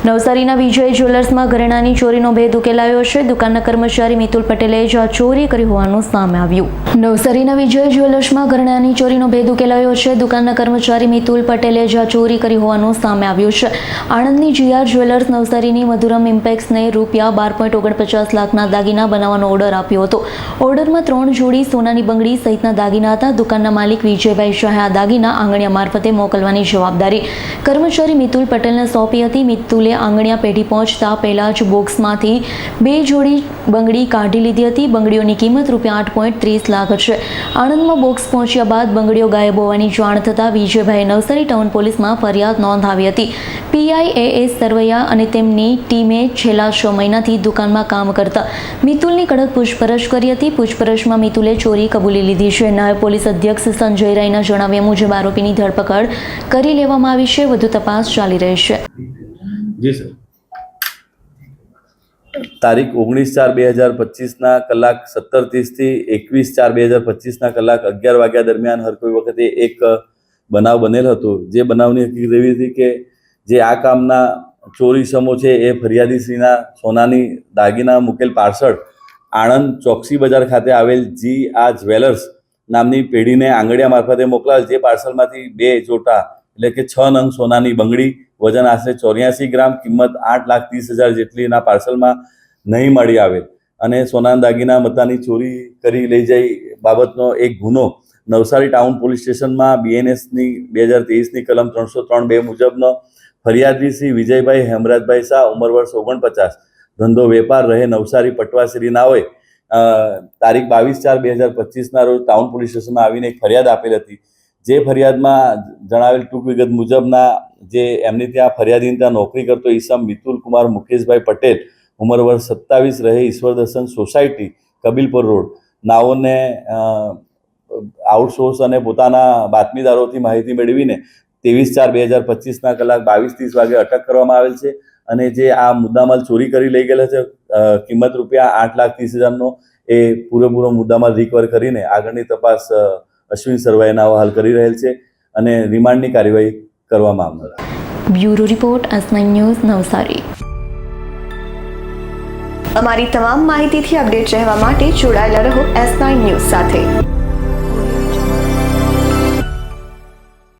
નવસારીના વિજય જ્વેલર્સમાં ઘરેણાની ચોરીનો ભેદ ઉકેલાયો છે। દુકાનના કર્મચારી મિતુલ પટેલે જ આ ચોરી કરી હોવાનું સામે આવ્યું। નવસારીના વિજય જ્વેલર્સમાં ઘરેણાની ચોરીનો ભેદ ઉકેલાયો છે। દુકાનના કર્મચારી મિતુલ પટેલે જ આ ચોરી કરી હોવાનું સામે આવ્યું છે। આણંદની જીઆર જ્વેલર્સ નવસારીની મધુરમ ઇમ્પેક્સને રૂપિયા 12.49 લાખના દાગીના બનાવવાનો ઓર્ડર આપ્યો હતો। ઓર્ડરમાં 3 જોડી સોનાની બંગડી સહિતના દાગીના હતા। દુકાનના માલિક વિજયભાઈ શાહે આ દાગીના આંગણિયા મારફતે મોકલવાની જવાબદારી કર્મચારી મિતુલ પટેલને સોંપી હતી। મિતુલે આંગણિયા પેઢી પહોંચતા પહેલા જ બોક્સમાંથી 2 જોડી બંગડી કાઢી લીધી હતી। બંગડીઓની કિંમત રૂપિયા 8.30 લાખ છે। આણંદમાં બોક્સ પહોંચ્યા બાદ બંગડીઓ ગાયબ હોવાની જાણ થતાં વિજયભાઈએ નવસારી ટાઉન પોલીસમાં ફરિયાદ નોંધાવી હતી। PIAS સરવૈયા અને તેમની ટીમે છેલ્લા 6 મહિનાથી દુકાનમાં કામ કરતા મિતુલની કડક પૂછપરછ કરી હતી। પૂછપરછમાં મિતુલે ચોરી કબૂલી લીધી છે। નાયબ પોલીસ અધ્યક્ષ સંજય રાયના જણાવ્યા મુજબ આરોપીની ધરપકડ કરી લેવામાં આવી છે। વધુ તપાસ ચાલી રહી છે। जी सर, तारीख 19/4/2025 कलाक 17:30 થી 21/4/2025 कलाक 11 वाग्या दरमियान हर कोई वखते एक बनाव बनेल हतो। जे बनावनी हकीकत एवी हती के जे आ कामना चोरी समो छे ए फरियादीश्रीना सोनानी दागीना मुकेल पार्सल आणंद चौकसी बजार खाते आवेल जी आ ज्वेलर्स नामनी पेढ़ीने आंगड़िया मार्फते मोकलावेल। जे पार्सलमांथी 2 जोटा એટલે કે 6 નંગ સોનાની બંગડી વજન આશરે 84 ગ્રામ કિંમત 8,30,000 જેટલીના પાર્સલમાં નહીં મળી આવેલ અને સોનાના દાગીના મતાની ચોરી કરી લઈ જાય બાબતનો એક ગુનો નવસારી ટાઉન પોલીસ સ્ટેશનમાં BNSની 2023ની કલમ 303(2) મુજબનો ફરિયાદી શ્રી વિજયભાઈ હેમરાજભાઈ શાહ ઉંમર વર્ષ 49 ધંધો વેપાર રહે નવસારી પટવાશ્રી ના હોય તારીખ 22/4/2025ના રોજ ટાઉન પોલીસ સ્ટેશનમાં આવીને એક ફરિયાદ આપેલ હતી। જે ફરિયાદમાં જણાવેલ ટૂંક વિગત મુજબના જે એમની ત્યાં ફરિયાદીની ત્યાં નોકરી કરતો ઈસમ મિતુલ કુમાર મુકેશભાઈ પટેલ ઉંમર વર્ષ 27 રહે ઈશ્વર દર્શન સોસાયટી કબીલપુર રોડ નાઓને આઉટસોર્સ અને પોતાના બાતમીદારોથી માહિતી મેળવીને 23/4/2025ના કલાક 22:30 વાગે અટક કરવામાં આવેલ છે અને જે આ મુદ્દામાલ ચોરી કરી લઈ ગયેલા છે કિંમત રૂપિયા 8,30,000નો એ પૂરેપૂરો મુદ્દામાલ રિકવર કરીને આગળની તપાસ અશ્વિન સરવૈયાના હવાલે કરી રહેલ છે અને રિમાન્ડની કાર્યવાહી કરવામાં આવનાર। Bureau report S9 news Navsari. અમારી તમામ માહિતીથી અપડેટ રહેવા માટે જોડાયેલા રહો S9 ન્યૂઝ સાથે।